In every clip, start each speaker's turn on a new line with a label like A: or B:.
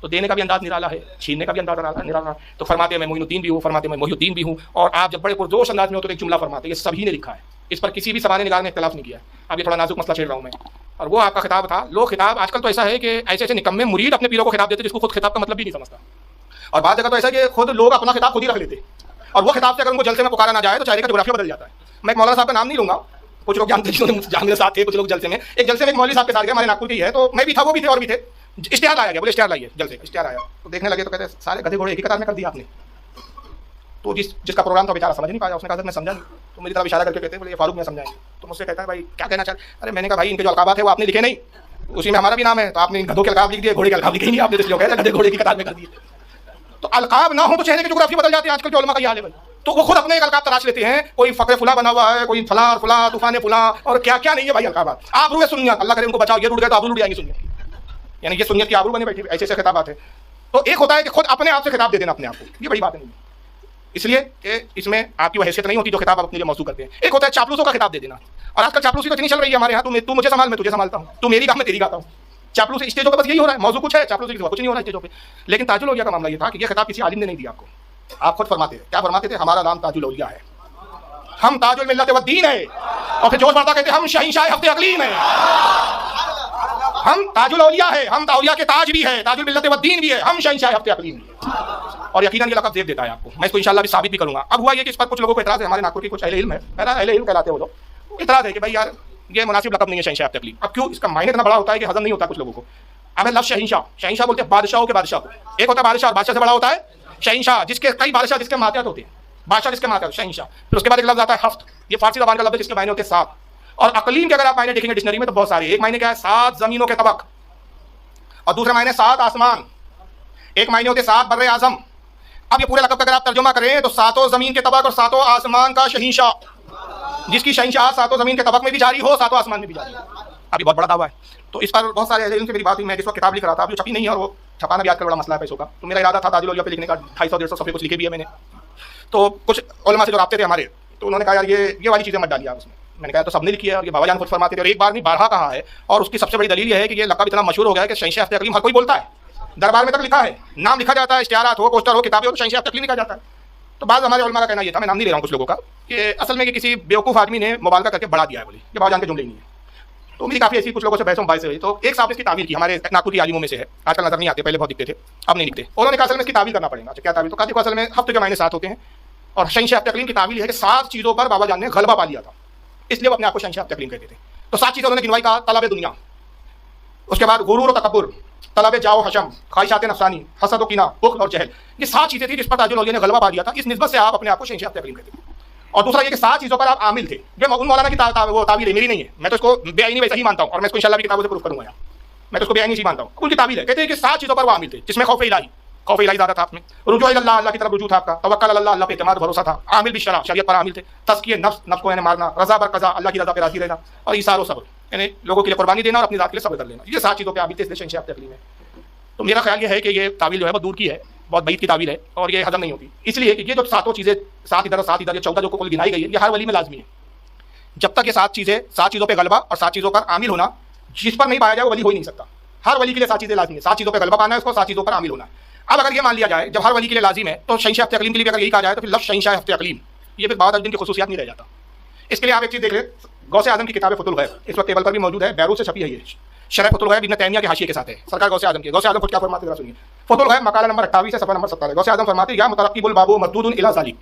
A: تو دینے کا بھی انداز نرالا ہے, چھیننے کا بھی انداز نرالا. تو فرماتے ہیں میں معین الدین بھی ہوں, فرماتے ہیں میں محی الدین بھی ہوں. اور آپ جب بڑے پرجوش انداز میں ہو تو ایک جملہ فرماتے ہیں, یہ سبھی نے لکھا ہے, اس پر کسی بھی سوال نگار نے اختلاف نہیں کیا. اب یہ تھوڑا نازک مسئلہ چھیڑ رہا ہوں میں. اور وہ آپ کا خطاب تھا. لوگ خطاب آج کل تو ایسا ہے کہ ایسے ایسے نکمے مرید اپنے پیروں کو خطاب دیتے جس کو خود خطاب کا مطلب بھی نہیں سمجھتا. اور بعض جگہ تو ایسا ہے کہ خود لوگ اپنا خطاب خود ہی رکھ لیتے, اور وہ خطاب سے اگر ان کو جلسے میں پکارا نہ جائے تو چہرے کا جغرافیہ بدل جاتا ہے. میں ایک مولانا صاحب کا نام نہیں لوں گا, کچھ لوگ جانتے ہیں جہاں میرے ساتھ تھے, کچھ لوگ جلسے میں ایک مولوی صاحب کے ساتھ گئے, ہمارے ناگپور کے ہی ہے, تو میں بھی تھا, وہ بھی تھے, اور بھی تھے. اشتہار لایا گیا, بولے اشتہار لائیے, جلسے اشتہار آیا تو دیکھنے لگے تو کہتے ہیں سارے گدھے گھوڑے ایک ہی قطار میں کر دیا آپ نے. تو جس کا پروگرام تھا بیچارہ سمجھ نہیں پایا, اس نے کہا میں سمجھا نہیں. تو میری طرف اشارہ کر کے کہتے ہیں بولے یہ فاروق میں سمجھائیں. تو مجھ سے کہتا ہے بھائی کیا کہنا چاہتے. ارے میں نے کہا بھائی ان کے جو القابات ہیں وہ آپ نے لکھے نہیں, اسی میں ہمارا بھی نام ہے, تو آپ نے گدھوں کے القاب لکھ دیے, گھوڑے کے القاب لکھے نہیں آپ نے, اس لیے کہتے ہیں گدھے گھوڑے کی قطار میں کر دیے. تو القاب نہ ہو تو چہرے کے جغرافیہ بدل جاتے ہیں. آج کل کے علماء کا یہ حال ہے بھائی, تو وہ خود اپنے ایک القاب تلاش لیتے ہیں, کوئی فقر فلاں بنا ہوا ہے, کوئی فلاں فلاں طوفان فلاں, اور کیا کیا نہیں ہے بھائی القابات. آپ روئے سنیت, اللہ کرے ان کو بچاؤ, یہ روٹ گئے تو آپ روٹ جائیں گے سنیت, یعنی یہ سنیت کی آبرو بنے بیٹھی, ایسے ایسے خطابات ہیں. تو ایک ہوتا ہے کہ خود اپنے آپ سے خطاب دے دینا اپنے آپ کو, یہ بڑی بات نہیں ہے, اس لیے کہ اس میں آپ کی وہ حیثیت نہیں ہوتی جو خطاب آپ اپنے لیے موصول کرتے ہیں. ایک ہوتا ہے چاپلوسوں کا خطاب دے دینا, اور آج کل چاپلوسی تو اتنی چل رہی ہے ہمارے یہاں, تو مجھے سنبھال میں تجھے سنبھالتا ہوں, تو میری گاہ میں تیری گاتا ہوں. چاپلوسی اسٹیجوں پہ بس یہی ہو رہا ہے, موضوع کچھ ہے, چاپلوسی کے کچھ نہیں ہو رہا ہے اسٹیجوں پہ. لیکن تاج الاولیاء کا معاملہ یہ تھا کہ یہ خطاب کسی عالم نے نہیں دیا آپ کو. آپ خود فرماتے ہیں, کیا فرماتے تھے, ہمارا نام تاج الاولیاء ہے, ہم تاج الملت والدین ہے, اور پھر جوش بڑھتا کہتے ہیں ہم شہنشاہ ہفتے اقلیم ہیں, ہم تاج الاولیاء ہے, ہم اولیاء کے تاج بھی ہے, تاج الملت والدین بھی ہے, ہم شہنشاہ ہفتے اقلیم بھی ہے. اور یقیناً یہ لقب زیب دیتا ہے آپ کو, میں اس کو انشاءاللہ بھی ثابت بھی کروں گا. اب ہوا یہ کہ اس پر کچھ لوگوں کو اعتراض ہے, ہمارے ناگپور کے کچھ اہل علم ہے, اہل علم کہلاتے ہیں وہ لوگ, اعتراض ہے کہ بھائی یار یہ مناسب لقب نہیں ہے شہنشاہ ہفتے اقلیم. اب کیوں, اس کا معنی اتنا بڑا ہوتا ہے کہ ہضم نہیں ہوتا کچھ لوگوں کو. اب لفظ شہنشاہ, شہنشاہ بولتے ہیں بادشاہوں کے بادشاہ کو. ایک ہوتا ہے بادشاہ, اور بادشاہ سے بڑا ہوتا ہے شہنشاہ, جس کے کئی بادشاہ جس کے ماتحت ہوتے ہیں, بادشاہ جس کے ماتحت شہنشاہ. پھر اس کے بعد ایک لفظ آتا ہے ہفت, یہ فارسی زبان کا لفظ ہے جس کے معنی ہوتے ہیں سات. اور اقلیم کے اگر آپ معنی دیکھیں گے ڈکشنری میں تو بہت سارے, ایک معنی کیا ہے, 7 زمینوں کے طبق, اور دوسرا معنی 7 آسمان, ایک معنی ہوتے 7 بر اعظم. اب یہ پورے لقب کا اگر آپ ترجمہ کریں تو 7 زمین کے طبق اور 7 آسمان کا شہنشاہ, جس کی شہنشاہ 7 زمین کے طبق میں بھی جاری ہو, 7 آسمان میں بھی جاری ہو. ابھی بہت بڑا دعویٰ ہے. تو اس پر بہت سارے علم سے میری بات ہوئی, میں جس وقت کتاب لکھ رہا تھا, اب جو چھپی نہیں ہے, اور وہ چھپانا بھی آج کل بڑا مسئلہ ہے پیسوں کا, تو میرا ارادہ تھا تاج الاولیاء پہ لکھنے کا, 250-150 صفحے کچھ لکھے بھی ہے میں نے. تو کچھ علماء سے جو رابطے تھے ہمارے, تو انہوں نے کہا یار یہ والی چیزیں مت ڈالیے آپ اس میں. میں نے کہا تو سب نے لکھی ہے, اور یہ بابا جان خود فرماتے تھے, اور ایک بار نہیں 12 کہا ہے. اور اس کی سب سے بڑی دلیل یہ ہے کہ یہ لقب اتنا مشہور ہو گیا ہے کہ شہنشاہ ہفتے اقلیم ہر کوئی بولتا ہے, دربار میں تک لکھا ہے, نام لکھا جاتا ہے, اشتہارات ہو, پوسٹر ہو, کتابیں ہو, تو شہنشاہ ہفتے اقلیم لکھا جاتا ہے. تو بعض ہمارے علماء کا کہنا یہ تھا, میں نام نہیں لے رہا ہوں کچھ لوگوں کا, کہ اصل میں کہ کسی بیوقوف آدمی نے مبالغہ کر کے بڑھا دیا ہے, بولی یہ بابا جان کے جملے نہیں ہے. تو میری کافی ایسی کچھ لوگوں سے بحث باعث ہوئی. تو ایک صاحب نے اس کی تعبیر کی, ہمارے ناگپور کی عالموں میں سے ہے, آج کل نظر نہیں آتے, پہلے بہت دکھتے تھے, اب نہیں دکھتے. انہوں نے کہا اصل میں اس کی تعبیر کرنا پڑے گا. کیا تعبیر, تو کہا دیکھو اصل میں ہفتے کے معنی 7 ہوتے ہیں, اور شہنشاہ ہفتے اقلیم کی تعبیر ہے کہ 7 چیزوں پر بابا جان نے غلبہ پا لیا تھا, اس لیے وہ اپنے آپ کو شہنشاہ ہفتے اقلیم کہتے تھے. تو 7 چیزیں انہوں نے گنوائی, کہا طلب دنیا, اس کے بعد غرور و تکبر, طلب جاؤ حشم, خواہشات نفسانی, حسد و کینہ, بخل اور جہل. یہ 7 چیزیں تھیں جس پر تاج الاولیاء نے غلبہ پا لیا تھا, اس نسبت سے آپ اپنے آپ کو شہنشاہ ہفتے اقلیم کہتے ہیں. اور دوسرا یہ کہ 7 چیزوں پر آپ عامل تھے. یہ ان مولانا کی وہ تعبیر ہے, میری نہیں ہے, میں تو اس کو بے عینی ویسے ہی مانتا ہوں, اور میں اس کو انشاءاللہ بھی کتابوں سے پروف کروں گا. میں تو اس کو بے عینی ہی مانتا ہوں, ان کی تعبیر ہے, کہتے ہیں کہ 7 چیزوں پر وہ عامل تھے, جس میں خوف الہی زیادہ تھا آپ میں, رجوع اللہ, اللہ کی طرف رجوع تھا آپ کا, توکل اللہ, اللہ پہ اعتماد بھروسہ تھا, عامل بھی شریعت پر عامل تھے, تزکیہ نفس, نفس کو یعنی مارنا, رضا بر قضا, اللہ کی رضا پہ راضی رہنا, اور ایثار و صبر, یعنی لوگوں کے لیے قربانی دینا اور اپنی ذات کے لیے صبر کر لینا. یہ 7 چیزوں پہ عامل تھے, اس لیے شہنشاہ ہفتے اقلیم ہے. تو میرا خیال یہ ہے کہ یہ تعبیر جو ہے بہت دور کی ہے, بہت بعید کی تعبیر ہے, اور یہ ہضم نہیں ہوتی. اس لیے کہ یہ جو 7 چیزیں, 7 ادھر 7 ادھر, یہ 14 جو کل گنائی گئی ہے, یہ ہر ولی میں لازمی ہے. جب تک یہ 7 چیزوں پہ غلبہ اور 7 چیزوں پر عامل ہونا, جس پر نہیں پایا جائے وہ ولی ہو ہی نہیں سکتا. ہر ولی کے لیے 7 چیزیں لازمی ہیں, 7 چیزوں پہ غلبہ پانا ہے اس کو, 7 چیزوں پر عامل ہونا ہے. اب اگر یہ مان لیا جائے جب ہر ولی کے لیے لازم ہے, تو شہنشاہ ہفتے اقلیم کے لیے بھی اگر یہی کہا جائے تو پھر لفظ شہنشاہ ہفتے اقلیم یہ پھر بعد دن کی خصوصیات نہیں رہ جاتا. اس کے لیے آپ ایک چیز دیکھ لیں, غوث اعظم کی کتاب فتح الغیب اس وقت ٹیبل پر بھی موجود ہے, بیروت سے چھپی ہے, یہ شرح فتح الغیب ابن تیمیہ کے حاشیے کے ساتھ ہے, سرکار غوث اعظم کی. غوث اعظم خود کیا فرماتے ہیں ذرا سنیے. فتح الغیب مقالہ نمبر 28 سے صفحہ نمبر 17. غوث اعظم فرماتے ہیں یا مترقب الباب مردود الی ذلک,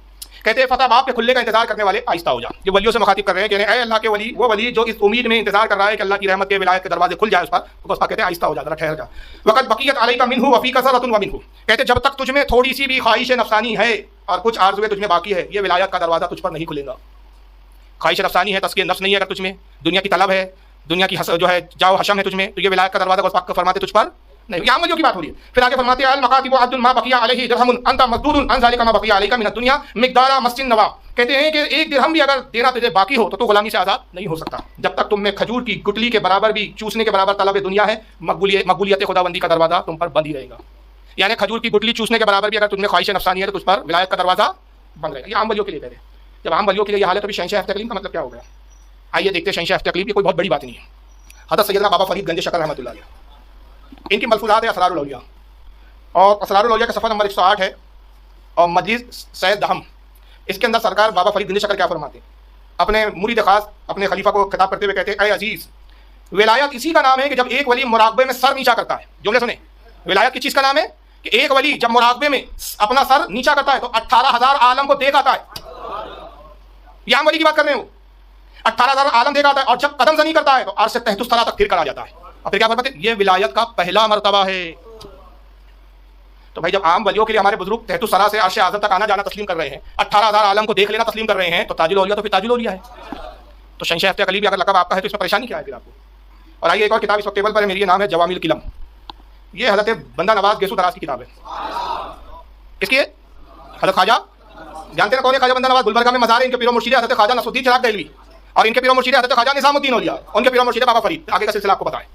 A: کہتے ہیں فتح باب کے کھلنے کا انتظار کرنے والے آہستہ ہو جا. یہ ولیوں سے مخاطب کر رہے ہیں کہ اے اللہ کے ولی, وہ ولی جو اس امید میں انتظار کر رہا ہے کہ اللہ کی رحمت کے ولایت کے دروازے کھل جائے اس پر, تو اس پر کہتے ہیں آہستہ ہو جا, ذرا ٹھہر جا. وقت بقیت علیک منہ وفیک ذرۃ ومنہ, کہتے جب تک تجھ میں تھوڑی سی بھی خواہش نفسانی ہے اور کچھ آرزویں تجھ میں باقی ہے, یہ ولایت کا دروازہ تجھ پر نہیں کھلے گا. خواہش نفسانی ہے, تزکیہ نفس نہیں ہے اگر تجھ میں, دنیا کی طلب ہے, دنیا کی جو ہے جاؤ حشم ہے تجھ میں, تو یہ ولایت کا دروازہ اس پاک فرماتے تجھ پر نہیں. یہ عملیوں کی بات ہو رہی ہے. پھر آگے فرماتے ہیں المقاتب عبد ما بقی علیہ درہم انت مسدود عن ذلک ما بقی علیک من الدنیا مقدار مسن نوا, کہتے ہیں کہ 1 درہم بھی اگر دینا تجھے باقی ہو تو غلامی سے آزاد نہیں ہو سکتا جب تک تم میں کھجور کی گٹلی کے برابر بھی چوسنے کے برابر طلب دنیا ہے. مقبولیت خداوندی کا دروازہ تم پر بند ہی رہے گا, یعنی کھجور کی گٹلی چوسنے کے برابر بھی اگر تم میں خواہش نفسانی ہے تو تجھ پر ولایت کا دروازہ بند رہے گا. یہ عام ولیوں کے لیے کہتے ہیں. جب عام ولیوں کے لیے یہ حال ہے تو شہنشاہ ہفتے اقلیم کا مطلب کیا ہو گیا؟ آئیے دیکھتے ہیں. شہنشاہ ہفتے اقلیم یہ کوئی بہت بڑی بات نہیں ہے. حضرت سیدنا بابا فرید گنج شکر رحمۃ اللہ علیہ, ان کی ملفوظات ہے اسرار الاولیاء. اور اسرار الاولیاء کا صفحہ نمبر 108 ہے، اور مجلس سید دہم، اس کے اندر سرکار بابا فرید دینی شکر کیا فرماتے ہیں؟ اپنے مرید خاص اپنے خلیفہ کو خطاب کرتے ہوئے کہتے ہیں، اے عزیز، ولایت اسی کا نام ہے کہ جب ایک ولی مراقبے میں سر نیچا کرتا ہے. جملے سنیں، ولایت کی چیز کا نام ہے کہ ایک ولی جب مراقبے میں اپنا سر نیچا کرتا ہے تو 18,000 عالم کو دیکھ آتا ہے. یہ عام ولی کی بات کر رہے ہیں، وہ 18,000 عالم دیکھ آتا ہے، اور جب قدم زنی کرتا ہے تو عرش سے تحت الثری تک پھر کر آ جاتا ہے. اور پھر کیا فرماتے ہیں؟ یہ ولایت کا پہلا مرتبہ ہے. تو بھائی جب عام ولیوں کے لیے ہمارے بزرگ تحت الثری سے عرش اعظم تک آنا جانا تسلیم کر رہے ہیں، 18,000 عالم کو دیکھ لینا تسلیم کر رہے ہیں، تو تاج الاولیاء تو پھر تاج الاولیاء ہے. تو شہنشاہ اختیار علی بھی اگر لقب آپ کا ہے تو اس میں پریشانی کیا ہے پھر آپ کو؟ اور آئیے ایک اور کتاب اس وقت ٹیبل پر ہے میری، یہ نام ہے جوامع الکلم. یہ حضرت بندہ نواز گیسو دراز کی کتاب ہے. کس کی ہے؟ حضرت خواجہ، جانتے ہیں کون ہے خواجہ بندہ نواز؟ گلبرگہ میں مزار ہے ان کے پیر و مرشد حضرت خواجہ نصر الدین چراغ دہلوی، اور ان کے پیر و مرشد حضرت خواجہ نظام الدین اولیاء، ان کے پیر و مرشد بابا فرید. آگے کا سلسلہ آپ کو بتائیں.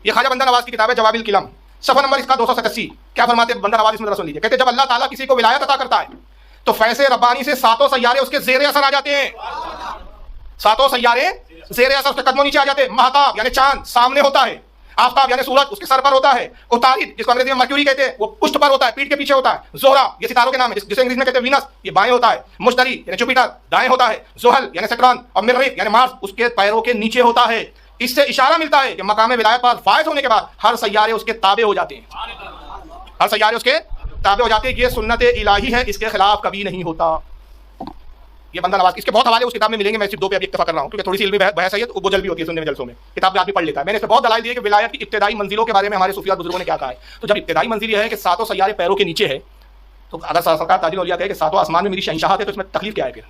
A: یہ خواجہ بندہ نواز کی کتاب ہے جوامع الکلم، صفحہ نمبر اس کا 287. کیا فرماتے ہیں بندہ نواز؟ اس میں ذرا سن لیجیے. کہتے ہیں جب اللہ تعالیٰ کسی کو ولایت عطا کرتا ہے تو فیض ربانی سے ساتوں سیارے اس کے زیر اثر آ جاتے ہیں. ساتوں سیارے زیر اثر اس کے قدموں نیچے آ جاتے ہیں. مہتاب یعنی چاند سامنے ہوتا ہے، آفتاب یعنی سورج اس کے سر پر ہوتا ہے، عطارد جس کو انگریزی میں مرکیوری کہتے ہیں وہ پشت پر ہوتا ہے، پیٹھ کے پیچھے ہوتا ہے. زہرہ یہ ستاروں کے نام ہے جسے انگریزی میں کہتے ہیں وینس، یہ بائیں ہوتا ہے. مشتری یعنی جوپیٹر دائیں ہوتا ہے. زحل یعنی سیٹرن، اور مریخ یعنی مارس اس کے پیروں کے نیچے ہوتا ہے. اس سے اشارہ ملتا ہے کہ مقام ولایت پر فائز ہونے کے بعد ہر سیارے اس کے تابع ہو جاتے ہیں. ہر سیارے اس کے تابع ہو جاتے ہیں. یہ سنت الہی ہے، اس کے خلاف کبھی نہیں ہوتا. یہ بندہ نواز، اس کے بہت حوالے اس کتاب میں ملیں گے. میں صرف دو پہ ابھی اکتفا کر رہا ہوں کیونکہ تھوڑی سی علمی بحث ہے، وہ جلدی ہوتی ہے سننے میں جلسوں میں. کتاب میں آدمی پڑھ لیتا ہے. میں نے اس پہ بہت دلائل دیے کہ ولایت کی ابتدائی منزلوں کے بارے میں ہمارے صوفیات بزرگوں نے کیا کہا ہے. تو جب ابتدائی منزل یہ ہے کہ ساتوں سیارے پیروں کے نیچے ہے، تو اگر سرکار تاج الاولیاء کہے کہ ساتوں آسمان میں میری شہنشاہت ہے تو اس میں تکلیف کیا ہے؟ پھر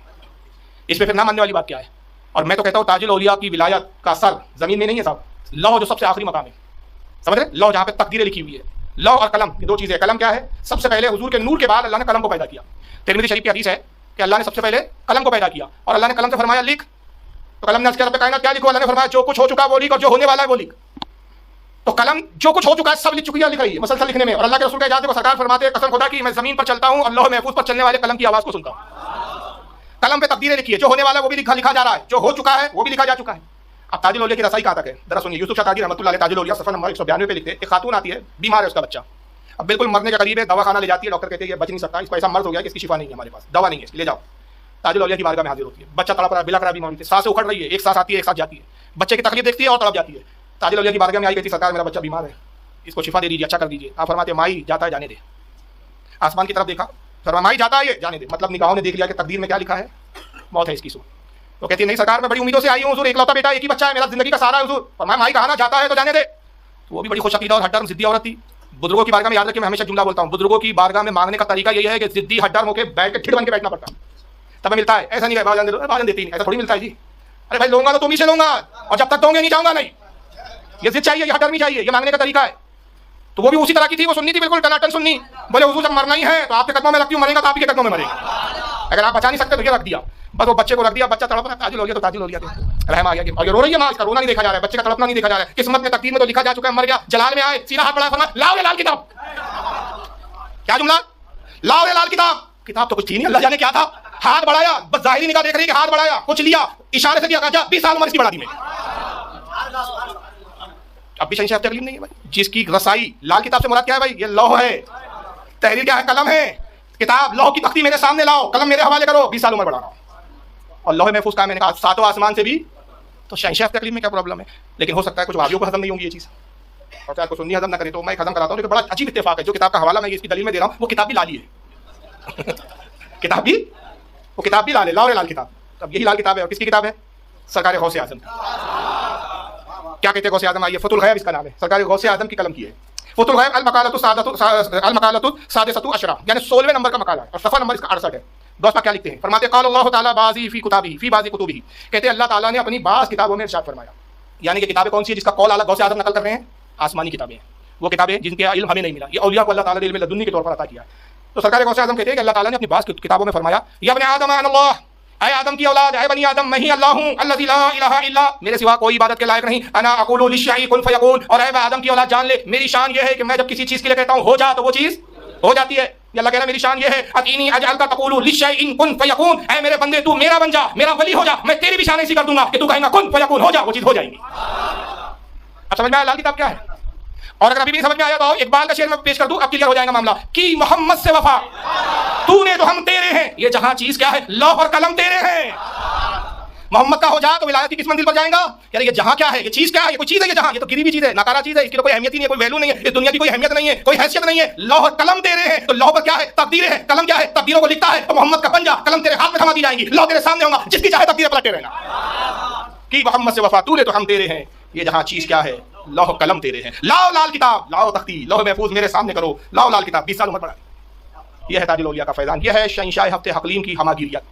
A: اس پہ پھر نہ ماننے والی بات کیا ہے؟ اور میں تو کہتا ہوں تاج الاولیاء کی ولایت کا سر زمین میں نہیں ہے صاحب، لوح جو سب سے آخری مقام ہے. سمجھ رہے؟ لوح جہاں پہ تقدیریں لکھی ہوئی ہے. لوح اور قلم یہ دو چیزیں. قلم کیا ہے؟ سب سے پہلے حضور کے نور کے بعد اللہ نے قلم کو پیدا کیا. ترمذی شریف کی حدیث ہے کہ اللہ نے سب سے پہلے قلم کو پیدا کیا، اور اللہ نے قلم سے فرمایا لکھ. تو قلم نے عرض کیا رب کائنات کیا لکھو؟ اللہ نے فرمایا جو کچھ ہو چکا وہ لکھ، اور جو ہونے والا ہے وہ لکھ. تو قلم جو کچھ ہو چکا ہے سب لکھ چکی ہے، لکھ رہی ہے مسلسل لکھنے میں. اور اللہ کے رسول کا اجازت کو سرکار فرماتے ہیں قسم خدا کی میں زمین پر چلتا ہوں اور لوح محفوظ پر چلنے والے قلم کی آواز کو سنتا ہوں. قلم پہ تقدیریں لکھی ہے، جو ہونے والا ہے وہ بھی لکھا جا رہا ہے، جو ہو چکا ہے وہ بھی لکھا جا چکا ہے. اب تاج الاولیاء کی رسائی کہاں تک ہے ذرا سنیے. یوسف شاہ تاجی رحمۃ اللہ علیہ تاج الاولیاء صفحہ نمبر 192 پہ لکھتے ہیں. ایک خاتون آتی ہے، بیمار ہے اس کا بچہ، اب بالکل مرنے کے قریب ہے، دوا خانہ لے جاتی ہے. ڈاکٹر کہتے ہیں یہ بچ نہیں سکتا، اس کو ایسا مرض ہو گیا کہ اس کی شفا نہیں ہے، ہمارے پاس دوا نہیں ہے، اس کے لے جاؤ. تاج الاولیاء کی بارگاہ میں حاضر ہوتی ہے. بچہ تڑپ رہا ہے، بلا کرا بیماری سے، سانسیں اکھڑ رہی ہے، ایک سانس آتی ہے ایک سانس جاتی ہے. بچے کی تکلیف دیکھتی ہے اور تڑپ جاتی ہے. تاج الاولیاء کی بارگاہ میں آئی، کہتی سرکار میرا بچہ بیمار ہے، اس کو شفا دے دیجیے، اچھا کر دیجیے. آپ فرماتے ہیں مائی جاتا ہے جانے دے. آسمان کی طرف دیکھا، فرمایا مائی جاتا ہے یہ جانے دے. مطلب نگاہوں نے دیکھ لیا کہ تقدیر میں کیا لکھا ہے، موت ہے اس کی. سو تو کہتی ہے نہیں سرکار میں بڑی امیدوں سے آئی ہوں حضور، ایک لوتا بیٹا ایک ہی بچہ ہے، میرا زندگی کا سارا ہے حضور. فرمایا مائی کہا نا جاتا ہے تو جانے دے. تو وہ بھی بڑی خوش عقیدہ اور ہٹ ضدی عورت تھی. بزرگوں کی بارگاہ میں یاد رکھیں، میں ہمیشہ جملہ بولتا ہوں، بزرگوں کی بارگاہ میں مانگنے کا طریقہ یہی ہے کہ ضدی ہٹ ہو کے بیٹھ کے ٹھڑ بن کے بیٹھنا پڑتا ہے تب ملتا ہے. ایسا نہیں ہے باجن دیتی نہیں، ایسا تھوڑی ملتا ہے جی. ارے بھائی لوں گا تو تم ہی سے لوں گا، اور جب تک دوں گے نہیں جاؤں گا نہیں. یہ ضد چاہیے، یہ ہٹ نہیں چاہیے، یہ مانگنے کا طریقہ ہے. تو وہ بھی اسی طرح کی تھی، وہ سننی تھی بالکل ٹناٹن سننی. بولے حضور جب مرنا ہی ہے تو آپ کے قدموں میں رکھتی ہوں، مرے گا تو آپ کے قدموں میں مرے گا. اگر آپ بچا نہیں سکتے تو یہ رکھ دیا، بس وہ بچے کو رکھ دیا. بچہ تڑپ رہا ہے، تاج الاولیاء تو تاج الاولیاء رحم آ گیا. اور یہ رو رہی ہے ماں، اس کا رونا نہیں دیکھا جا رہا ہے، بچے کا تڑپنا نہیں دیکھا جا رہا ہے. قسمت میں تقدیر میں تو لکھا جا چکا ہے، مر گیا. جلال میں آئے، سیدھا ہاتھ بڑھایا، فرمایا لاؤ یہ لال کتاب. کیا جملہ؟ لاؤ یہ لال کتاب. کتاب تو کچھ تھی نہیں، اللہ جانے کیا تھا. ہاتھ بڑھایا، بس ظاہری نگاہ دیکھ رہی ہے کہ ہاتھ بڑھایا، کچھ لیا، اشارے سے دیا، کہا جا 20 سال عمر اس کی بڑھا دی میں. اب بھی شہنشاہ تکلیف نہیں ہے بھائی. جس کی رسائی لال کتاب سے مراد کیا ہے بھائی؟ یہ لوح ہے. تحریر کیا ہے؟ قلم ہے. کتاب لوح کی تختی میرے سامنے لاؤ، قلم میرے حوالے کرو، 20 سال عمر بڑھا رہا ہوں. اور لوح محفوظ کا میں نے کہا ساتوں آسمان سے بھی. تو شہنشاہ تکلیف میں کیا پرابلم ہے؟ لیکن ہو سکتا ہے کچھ بھائیوں کو ہضم نہیں ہوگی یہ چیز، اور چاہے کو سنی ہضم نہ کرے. تو میں ہضم کراتا ہوں. لیکن بڑا عجیب اتفاق ہے، جو کتاب کا حوالہ میں اس کی دلیل میں دے رہا ہوں وہ کتاب بھی لالی ہے. کتاب بھی، وہ کتاب بھی لال ہے، لاؤ لال کتاب. اب یہی لال کتاب ہے، اور کس کی کتاب ہے؟ سرکار غوث اعظم کی. کیا کہتے ہیں غوث اعظم؟ آئیے، فتح الغیب اس کا نام ہے. سرکار غوث اعظم کی قلم کی ہے. فتح الغیب المقالۃ السادسۃ عشرہ، یعنی 16ویں نمبر کا مقالہ ہے، اور صفحہ نمبر اس کا 68 ہے. دوست کیا لکھتے ہیں؟ فرماتے قال اللہ تعالیٰ بعضی فی کتابہ فی بعضی کتبہ. کہتے ہیں اللہ تعالیٰ نے اپنی بعض کتابوں میں ارشاد فرمایا. یعنی کہ کتابیں کون سی ہیں جس کا قول اعلیٰ غوث اعظم نقل کر رہے ہیں؟ آسمانی کتابیں ہیں. وہ کتابیں جن کا علم ہمیں نہیں ملا، یہ اولیاء کو اللہ تعالیٰ نے علم لدنی کے طور پر عطا کیا ہے. تو سرکار غوث اعظم کہتے ہیں کہ اللہ تعالیٰ نے اپنی بعض کتابوں میں فرمایا یا ابن آدم انا اللہ، اے آدم کی اولاد، اے بنی آدم میں ہی اللہ ہوں، الذی لا الہ الا، میرے سوا کوئی عبادت کے لائق نہیں. انا اقول للشیء کن فیکون، اور اے آدم کی اولاد جان لے میری شان یہ ہے کہ میں جب کسی چیز کے لیے کہتا ہوں ہو جا تو وہ چیز ہو جاتی ہے. یہ اللہ کہہ رہا ہے میری شان یہ ہے اتینی اجعلک تقول للشیء کن فیکون، اے میرے بندے تو میرا بن جا، میرا ولی ہو جا، میں تیری بھی شان ایسی کر دوں گا کہ تو کہیں گا کن فیکون، ہو جا وہ چیز ہو جائے گی. اب سمجھ میں آیا لال کتاب کیا ہے؟ اور اگر ابھی بھی سمجھ میں آیا تو اقبال کا شعر میں پیش کر دوں، اب کلیئر ہو جائے گا معاملہ. کی محمد سے وفا تو نے تو ہم تیرے ہیں. یہ جہاں چیز کیا ہے؟ لوح اور قلم تیرے ہیں. محمد کا ہو جا تو ولایت کی کس منزل پر جائیں گا؟ یار یہ جہاں کیا ہے؟ یہ چیز کیا ہے؟ یہ کوئی چیز ہے؟ یہ جہاں یہ تو گری ہوئی چیز ہے، ناکارہ چیز ہے، اس کی تو کوئی اہمیت ہی نہیں ہے، کوئی ویلو نہیں ہے، اس دنیا کی کوئی اہمیت نہیں ہے، کوئی حیثیت نہیں ہے. لوح اور قلم تیرے ہیں. تو لوح پر کیا ہے؟ تقدیریں ہیں. قلم کیا ہے؟ تقدیروں کو لکھتا ہے. تو محمد کا پنجہ قلم تیرے ہاتھ میں تھما دی جائیں گی، لوح تیرے سامنے ہوگا، جس کی چاہے تقدیریں پلٹے رہنا. کی محمد سے وفا تو نے تو ہم تیرے ہیں. یہ جہاں چیز کیا ہے؟ لوح قلم تیرے ہیں. لاؤ لال کتاب، لاؤ تختی، لوح محفوظ میرے سامنے کرو، لاؤ لال کتاب. 20 سال عمر پڑا. یہ ہے تاج الاولیاء کا فیضان، یہ ہے شہنشاہ ہفتے حقلیم کی ہماگیریت.